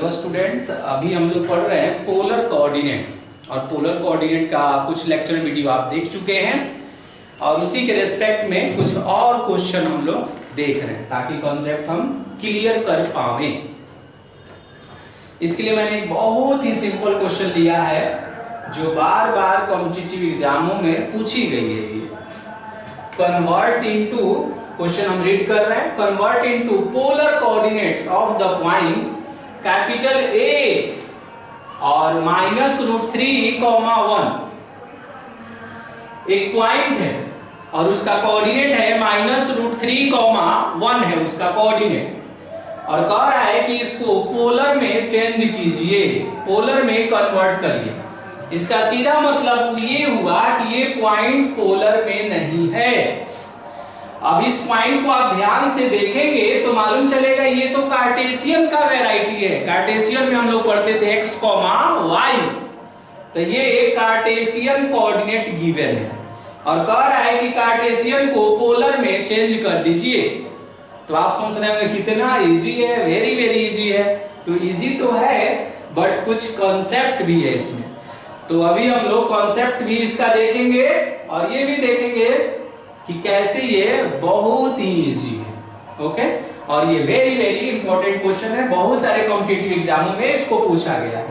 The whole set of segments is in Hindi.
हेलो स्टूडेंट्स, अभी हम लोग पढ़ रहे हैं पोलर कोऑर्डिनेट और पोलर कोऑर्डिनेट का कुछ लेक्चर वीडियो आप देख चुके हैं और उसी के रेस्पेक्ट में कुछ और क्वेश्चन हम लोग देख रहे हैं ताकि कॉन्सेप्ट हम क्लियर कर पाए। इसके लिए मैंने एक बहुत ही सिंपल क्वेश्चन लिया है जो बार बार कॉम्पिटिटिव एग्जामों में पूछी गई है। ये कन्वर्ट इनटू, क्वेश्चन हम रीड कर रहे हैं, convert into polar coordinates of the point capital A और -√3,1। एक पॉइंट है और उसका कोऑर्डिनेट है -√3,1 है उसका कोऑर्डिनेट, और कह रहा है कि इसको पोलर में चेंज कीजिए, पोलर में कन्वर्ट करिए। इसका सीधा मतलब ये हुआ कि ये पॉइंट पोलर में नहीं है। अब इस पॉइंट को आप ध्यान से देखेंगे तो मालूम चलेगा ये तो कार्टेशियन का वैरायटी है। कार्टेशियन में हम लोग पढ़ते थे x, y, तो ये एक कार्टेशियन कोऑर्डिनेट गिवन है और कह रहा है कि कार्टेशियन को पोलर में चेंज कर दीजिए। तो आप सोच रहे होंगे कितना इजी है, वेरी वेरी इजी है। तो इजी तो है बट कुछ कॉन्सेप्ट भी है इसमें, तो अभी हम लोग कॉन्सेप्ट भी इसका देखेंगे और ये भी देखेंगे कि कैसे ये बहुत ही इजी है। ओके, और ये वेरी वेरी इंपॉर्टेंट क्वेश्चन है, बहुत सारे कॉम्पिटिटिव एग्जामों में इसको पूछा गया है।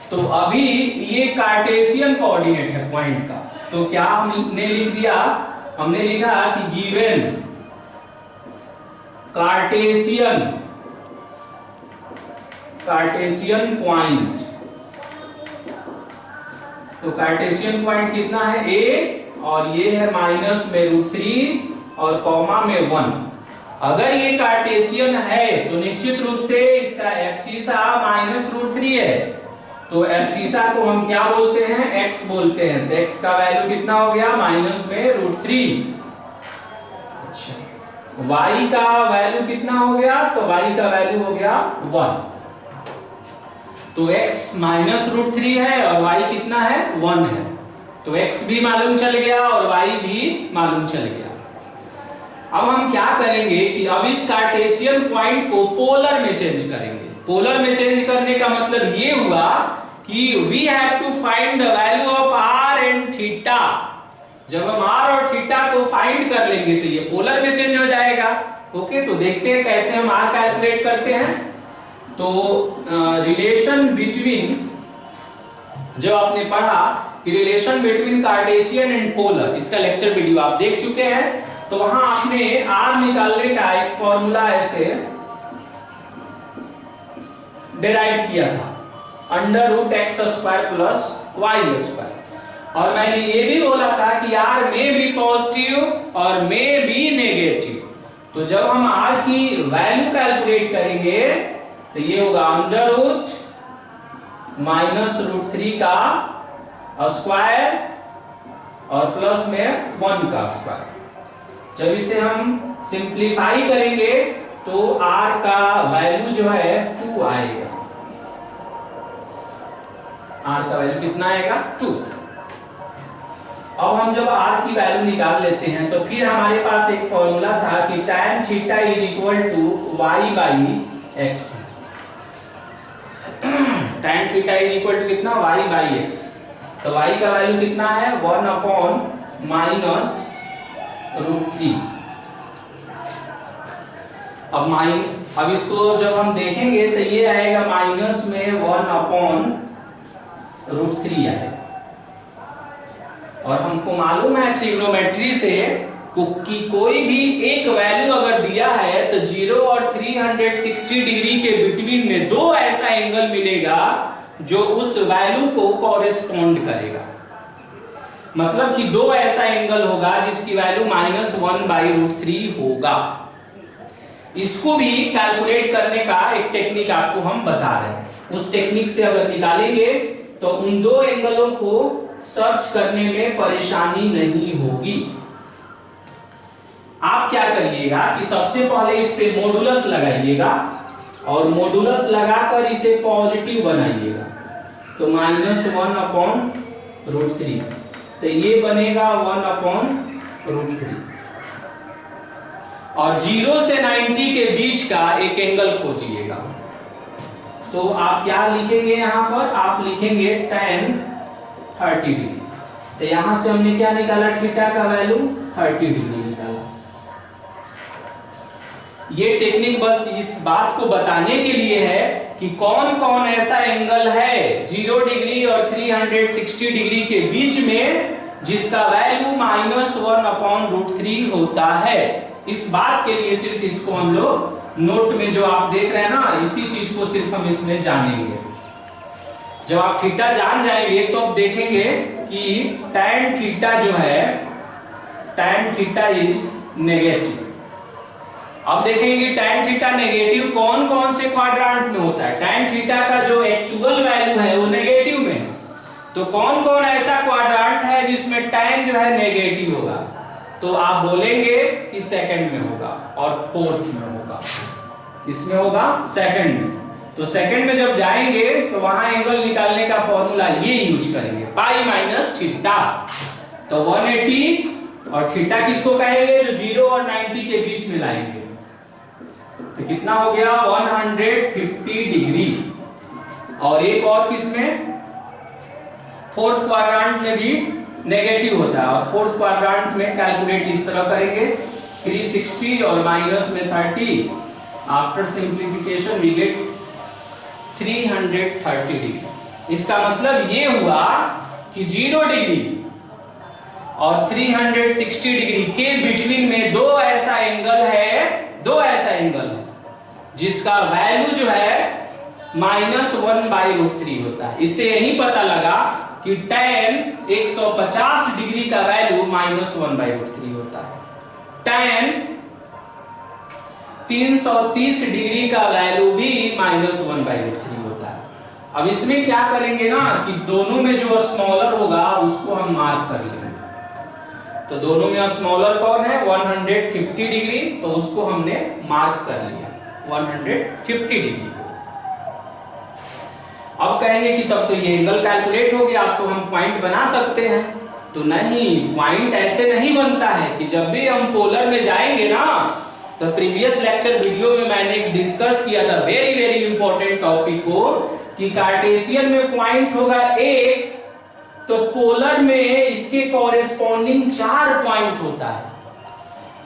तो अभी ये कार्टेशियन कोऑर्डिनेट है पॉइंट का, तो क्या हमने लिख दिया, हमने लिखा कि गिवन कार्टेशियन पॉइंट। तो कार्टेशियन पॉइंट कितना है, a, और ये है -√3 और कॉमा में 1। अगर ये कार्टेशियन है तो निश्चित रूप से इसका एब्सिसा -√3 है, तो एब्सिसा को हम क्या बोलते हैं, x बोलते हैं। तो x का वैल्यू कितना हो गया, -√3। अच्छा, y का वैल्यू कितना हो गया, तो y का वैल्यू हो गया 1। तो x -√3 है और y कितना है, 1 है। तो x भी मालूम चल गया और y भी मालूम चल गया। अब हम क्या करेंगे कि अब इस कार्टेशियन पॉइंट को पोलर में चेंज करेंगे। पोलर में चेंज करने का मतलब ये हुआ कि we have to find the value of r and theta. जब हम r और थीटा को फाइंड कर लेंगे तो ये पोलर में चेंज हो जाएगा। ओके, तो देखते हैं कैसे हम r कैलकुलेट करते हैं। तो रिलेशन बिटवीन, जो आपने पढ़ा कि relation between Cartesian and polar, इसका लेक्चर वीडियो आप देख चुके हैं। तो वहां आपने r निकालने का एक फॉर्मूला ऐसे डिराइव किया था, √x² + y²। और मैंने ये भी बोला था कि r में भी पॉजिटिव और में भी नेगेटिव। तो जब हम r की वैल्यू कैलकुलेट करेंगे तो ये होगा √-√3 का स्क्वायर और प्लस में 1 का स्क्वायर। जब इसे हम सिंप्लीफाई करेंगे तो r का वैल्यू जो है 2 आएगा। r का वैल्यू कितना आएगा, 2। अब हम जब r की वैल्यू निकाल लेते हैं तो फिर हमारे पास एक फॉर्मूला था कि tan θ = y/x। tan θ कितना, y/x। तो y का वैल्यू कितना है, 1/-√3। अब इसको जब हम देखेंगे तो ये आएगा माइनस में 1/√3 आएगा। और हमको मालूम है ट्रिग्नोमेट्री से कि कोई भी एक वैल्यू अगर दिया है तो 0 और 360 डिग्री के बिटवीन में दो ऐसा एंगल मिलेगा जो उस वैल्यू को कॉरेस्पॉन्ड करेगा। मतलब कि दो ऐसा एंगल होगा जिसकी वैल्यू -1/√3 होगा। इसको भी कैलकुलेट करने का एक टेक्निक आपको हम बता रहे हैं। उस टेक्निक से अगर निकालेंगे तो उन दो एंगलों को सर्च करने में परेशानी नहीं होगी। आप क्या करिएगा कि सबसे पहले इस पे मॉडुलस लगाइएगा और मॉडुलस लगाकर इसे पॉजिटिव बनाइएगा। तो -1/√3, तो ये बनेगा 1/√3। और 0 से 90 के बीच का एक एंगल खोजिएगा। तो आप क्या लिखेंगे यहाँ पर, आप लिखेंगे tan 30 डिग्री। तो यहाँ से हमने क्या निकाला, थीटा का वैल्यू 30 डिग्री निकाला। ये टेक्निक बस इस बात को बताने के लिए है कि कौन कौन ऐसा एंगल है 0 डिग्री और 360 डिग्री के बीच में जिसका वैल्यू -1/√3 होता है। इस बात के लिए सिर्फ इसको हम लोग नोट में जो आप देख रहे हैं ना, इसी चीज को सिर्फ हम इसमें जानेंगे। जब आप थीटा जान जाएंगे तो आप देखेंगे कि tan थीटा जो है, tan थीटा इज नेगेटिव। अब देखेंगे कि tan थीटा नेगेटिव कौन कौन से क्वाड्रेंट में होता है। tan थीटा का जो एक्चुअल वैल्यू है वो नेगेटिव में है, तो कौन कौन ऐसा क्वाड्रेंट है जिसमें tan जो है नेगेटिव होगा, तो आप बोलेंगे कि सेकंड में होगा और फोर्थ में होगा। किसमें होगा, सेकंड में। तो सेकंड में जब जाएंगे तो वहां एंगल निकालने का फॉर्मूला ये यूज करेंगे, पाई माइनस थीटा। तो 180 और थीटा किसको कहेंगे, जो 0 और 90 के बीच में लाएंगे। तो कितना हो गया, 150 डिग्री। और एक और किसमें, फोर्थ क्वाड्रेंट में भी नेगेटिव होता है, और फोर्थ क्वाड्रेंट में कैलकुलेट इस तरह करेंगे 360 और माइनस में 30। After simplification we get 330 degree. इसका मतलब ये हुआ कि 0 डिग्री और 360 डिग्री के बिटवीन में दो ऐसा एंगल है जिसका वैल्यू जो है -1/√3 होता है। इससे यही पता लगा कि tan 150 डिग्री का वैल्यू -1/√3 होता है। tan 330 डिग्री का वैल्यू भी -1/√3 होता है। अब इसमें क्या करेंगे ना कि दोनों में जो स्मॉलर होगा उसको हम मार्क कर लेंगे। तो दोनों में स्मॉलर कौन है, 150 डिग्री, तो उसको हमने मार्क कर लिया 150 डिग्री। अब कहेंगे कि तब तो ये एंगल कैलकुलेट हो गया, अब तो हम पॉइंट बना सकते हैं। तो नहीं, पॉइंट ऐसे नहीं बनता है कि जब भी हम पोलर में जाएंगे ना, तो प्रीवियस लेक्चर वीडियो में मैंने डिस्कस किया था वेरी वेरी इंपॉर्टेंट टॉपिक को, कि कार्टेशियन में पॉइंट होगा 1, तो पोलर में इसके कॉरेस्पॉन्डिंग 4 पॉइंट होता है।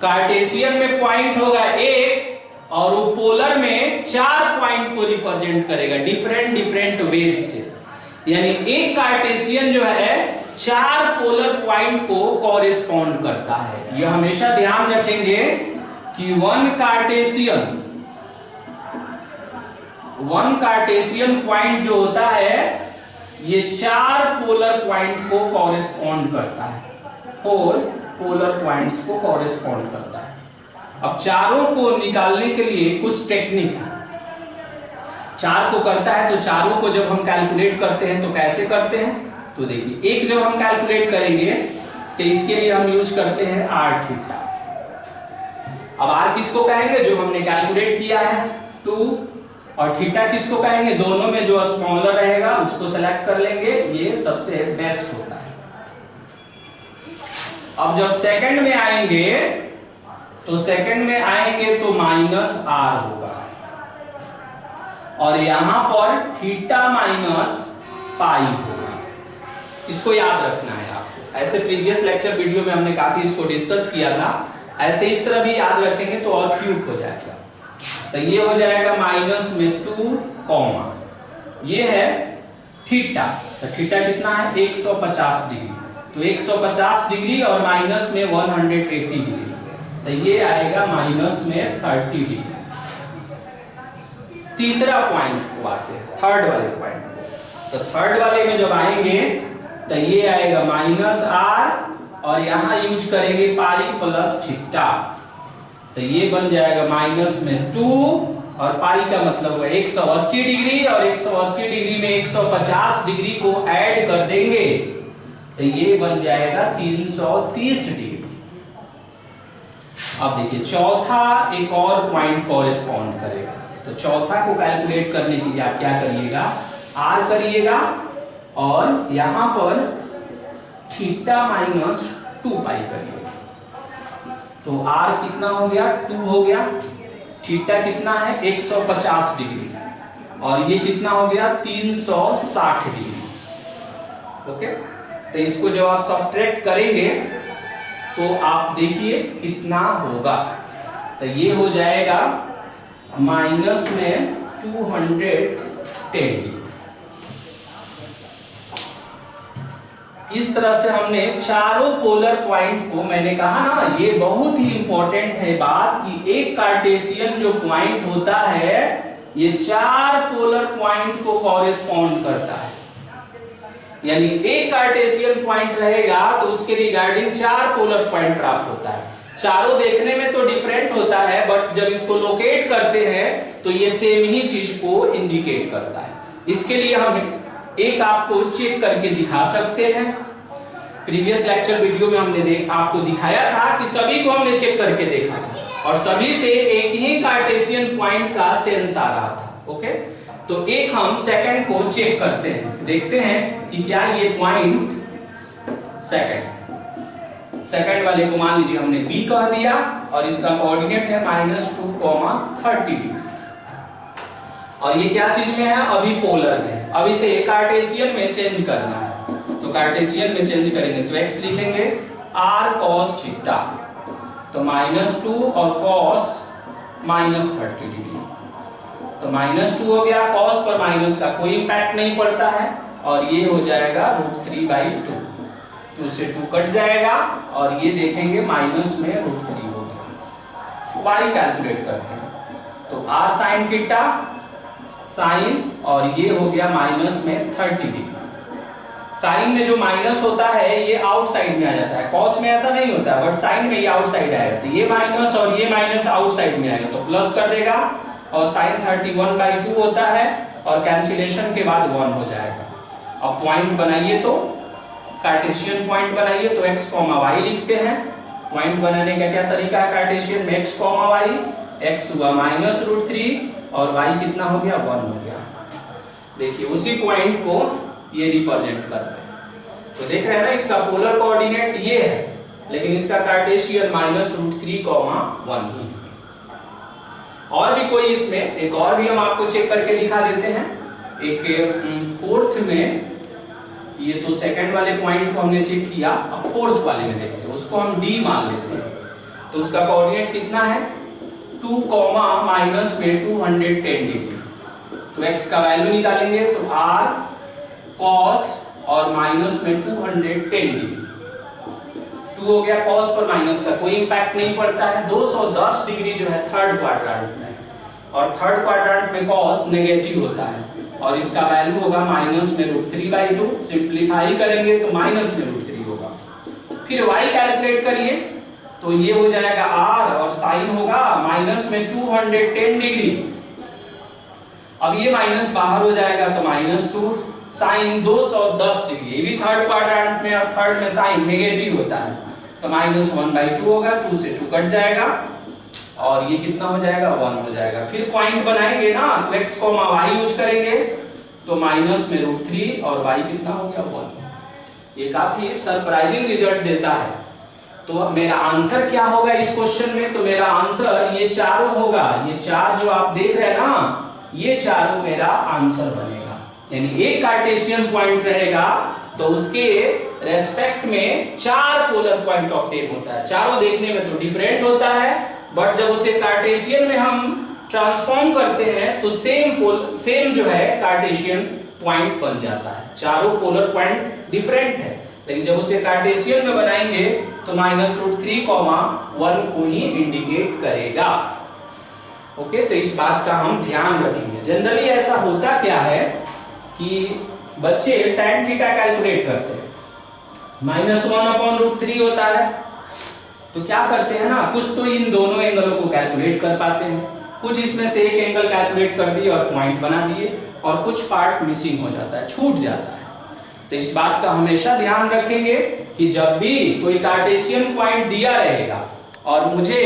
कार्टेशियन में पॉइंट होगा 1 और वो पोलर में 4 पॉइंट को रिप्रेजेंट करेगा डिफरेंट वेव से। यानी एक कार्टेशियन जो है 4 पोलर पॉइंट को कॉरेस्पॉन्ड करता है। यह हमेशा ध्यान रखेंगे कि वन कार्टेशियन पॉइंट जो होता है ये 4 पोलर पॉइंट को कॉरेस्पॉन्ड करता है, 4 पोलर पॉइंट्स को कॉरेस्पॉन्ड करता है। अब चारों को निकालने के लिए कुछ टेक्निक है। 4 को करता है तो चारों को जब हम कैलकुलेट करते हैं तो कैसे करते हैं, तो देखिए एक जब हम कैलकुलेट करेंगे तो इसके लिए हम यूज करते हैं r थीटा। अब r किसको कहेंगे, जो हमने कैलकुलेट किया है 2, और थीटा किसको कहेंगे, दोनों में जो स्मॉलर रहेगा उसको सेलेक्ट कर लेंगे, ये सबसे बेस्ट होता है। अब जब सेकंड में आएंगे तो -r होगा, और यहां पर थीटा माइनस पाई होगा। इसको याद रखना है आपको। ऐसे प्रीवियस लेक्चर वीडियो में हमने काफी इसको डिस्कस किया था, ऐसे इस तरह भी याद रखेंगे तो और क्यूब हो जाएगा। तो ये हो जाएगा -2 कॉमा, ये है थीटा। तो थीटा कितना है, 150 डिग्री। तो 150 डिग्री और माइनस में 180 डिग्री, तो ये आएगा -30 डिग्री। तीसरा पॉइंट को आते हैं, थर्ड वाले पॉइंट को। तो थर्ड वाले में जब आएंगे तो ये आएगा -r, और यहां यूज करेंगे पाई प्लस थीटा। तो ये बन जाएगा -2, और पाई का मतलब है 180 डिग्री, और 180 डिग्री में 150 डिग्री को ऐड कर देंगे तो ये बन जाएगा 330 डिग्री। अब देखिए चौथा एक और पॉइंट कॉरेस्पॉन्ड करेगा। तो चौथा को कैलकुलेट करने के लिए आप क्या करिएगा, r करिएगा, और यहां पर थीटा -2 पाई करिएगा। तो r कितना हो गया, 2 हो गया। थीटा कितना है, 150 डिग्री, और ये कितना हो गया 360 डिग्री। ओके, तो इसको जब आप सब्ट्रैक्ट करेंगे तो आप देखिए कितना होगा। तो ये हो जाएगा माइनस में 210 डिग्री। इस तरह से हमने चारों पोलर पॉइंट को, मैंने कहा ना ये बहुत ही इंपॉर्टेंट है बात कि एक कार्टेशियन जो पॉइंट होता है ये चार पोलर पॉइंट को कॉरेस्पॉन्ड करता है। यानी एक कार्टेशियन पॉइंट रहेगा तो उसके रिगार्डिंग चार पोलर पॉइंट प्राप्त होता है। चारों देखने में तो डिफरेंट होता है बट जब इसको लोकेट करते हैं तो ये सेम ही चीज को इंडिकेट करता है। इसके लिए हम एक आपको चेक करके दिखा सकते हैं। प्रीवियस लेक्चर वीडियो में हमने आपको दिखाया था कि सभी को हमने चेक करके देखा था और सभी से एक ही कार्टेशियन पॉइंट का सेंस आ रहा था। ओके, तो एक हम सेकंड को चेक करते हैं, देखते हैं कि क्या ये पॉइंट सेकंड वाले को मान लीजिए हमने बी कह दिया और इसका कोऑर्डिनेट है -2, 30 डिग्री। और ये क्या चीज में है, अभी पोलर में। अब इसे कार्टेशियन में चेंज करना है, तो कार्टेशियन में चेंज करेंगे तो x लिखेंगे r cos थीटा, तो -2 और cos -30 डिग्री। तो -2 हो गया, cos पर माइनस का कोई इंपैक्ट नहीं पड़ता है और ये हो जाएगा √3/2। 2 से 2 कट जाएगा और ये देखेंगे माइनस में √3 हो गया। y कैलकुलेट करते हैं तो r sin थीटा साइन और ये हो गया माइनस में 30 डिग्री। साइन में जो माइनस होता है ये आउटसाइड में आ जाता है, कॉस में ऐसा नहीं होता है बट साइन में ये आउटसाइड आएगा। तो ये माइनस और ये माइनस आउटसाइड में आएगा तो प्लस कर देगा और साइन 31/2 होता है और कैंसिलेशन के बाद 1 हो जाएगा। अब पॉइंट बनाइए तो कार्टेशियन पॉइंट बनाइए तो x, y लिखते हैं। पॉइंट बनाने का क्या तरीका है कार्टेशियन में, x, y, x हुआ -√3 और y कितना हो गया 1 हो गया। देखिए उसी पॉइंट को ये रिप्रेजेंट कर रहे हैं। तो देख रहे हैं ना इसका पोलर कोऑर्डिनेट ये है लेकिन इसका कार्टेशियन -√3, 1 ही। और भी कोई इसमें एक और भी हम आपको चेक करके दिखा देते हैं। एक फोर्थ में, ये तो सेकंड वाले पॉइंट को हमने चेक किया, अब फोर्थ वाले में देखते हैं, उसको हम d मान लेते हैं। तो उसका कोऑर्डिनेट कितना है 2, माइनस में 210 डिग्री। तो x का वैल्यू निकालेंगे तो r cos और माइनस में 210 डिग्री। 2 हो गया, cos पर माइनस का कोई इंपैक्ट नहीं पड़ता है। 210 डिग्री जो है थर्ड क्वाड्रेंट में और थर्ड क्वाड्रेंट में cos नेगेटिव होता है और इसका वैल्यू होगा माइनस में √3/2। सिंप्लीफाई करेंगे तो माइनस में √3 होगा। फिर y कैलकुलेट करिए तो ये हो जाएगा r और साइन होगा माइनस में 210 डिग्री। अब ये माइनस बाहर हो जाएगा तो -2 साइन 210 डिग्री। ये भी थर्ड क्वाड्रेंट में और थर्ड में साइन नेगेटिव होता है तो -1/2 होगा। 2 से 2 कट जाएगा और ये कितना हो जाएगा 1 हो जाएगा। फिर पॉइंट बनाएंगे ना तो x, y यूज करेंगे तो माइनस में √3 और y कितना हो गया 1। ये काफी सरप्राइजिंग रिजल्ट देता है। तो मेरा आंसर क्या होगा इस क्वेश्चन में, तो मेरा आंसर ये चारों होगा। ये चार जो आप देख रहे हैं ना ये चारों मेरा आंसर बनेगा। यानी एक कार्टेशियन पॉइंट रहेगा तो उसके रेस्पेक्ट में चार पोलर पॉइंट ऑब्टेन होता है। चारों देखने में तो डिफरेंट होता है बट जब उसे कार्टेशियन में हम ट्रांसफॉर्म करते हैं तो सेम जो है कार्टेशियन पॉइंट बन जाता है। चारों पोलर पॉइंट डिफरेंट है लेकिन जब उसे कार्टेशियन में बनाएंगे तो -√3, 1 को ही इंडिकेट करेगा। ओके, तो इस बात का हम ध्यान रखेंगे। जनरली ऐसा होता क्या है कि बच्चे tan थीटा कैलकुलेट करते हैं, -1/√3 होता है तो क्या करते हैं ना, कुछ तो इन दोनों एंगलों को कैलकुलेट कर पाते हैं, कुछ इसमें से एक एंगल कैलकुलेट कर दिए और पॉइंट बना दिए और कुछ पार्ट मिसिंग हो जाता है, छूट जाता है। तो इस बात का हमेशा ध्यान रखेंगे कि जब भी कोई कार्टेशियन पॉइंट दिया रहेगा और मुझे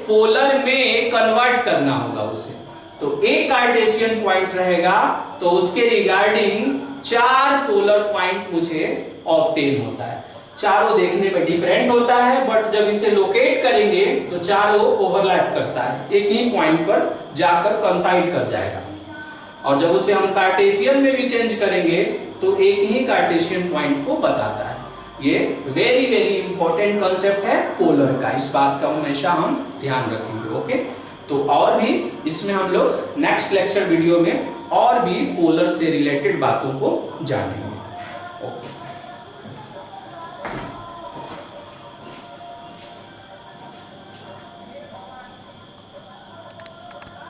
पोलर में कन्वर्ट करना होगा उसे, तो एक कार्टेशियन पॉइंट रहेगा तो उसके रिगार्डिंग चार पोलर पॉइंट मुझे ऑब्टेन होता है। चारों देखने में डिफरेंट होता है बट जब इसे लोकेट करेंगे तो चारों ओवरलैप करता है, एक ही पॉइंट पर जाकर कंसाइड कर जाएगा। और जब उसे हम कार्टेशियन में भी चेंज करेंगे तो एक ही कार्टेशियन पॉइंट को बताता है। ये वेरी वेरी इंपॉर्टेंट कॉन्सेप्ट है पोलर का, इस बात का हमेशा हम ध्यान रखेंगे। ओके, तो और भी इसमें हम लोग नेक्स्ट लेक्चर वीडियो में और भी पोलर से रिलेटेड बातों को जानेंगे। ओके।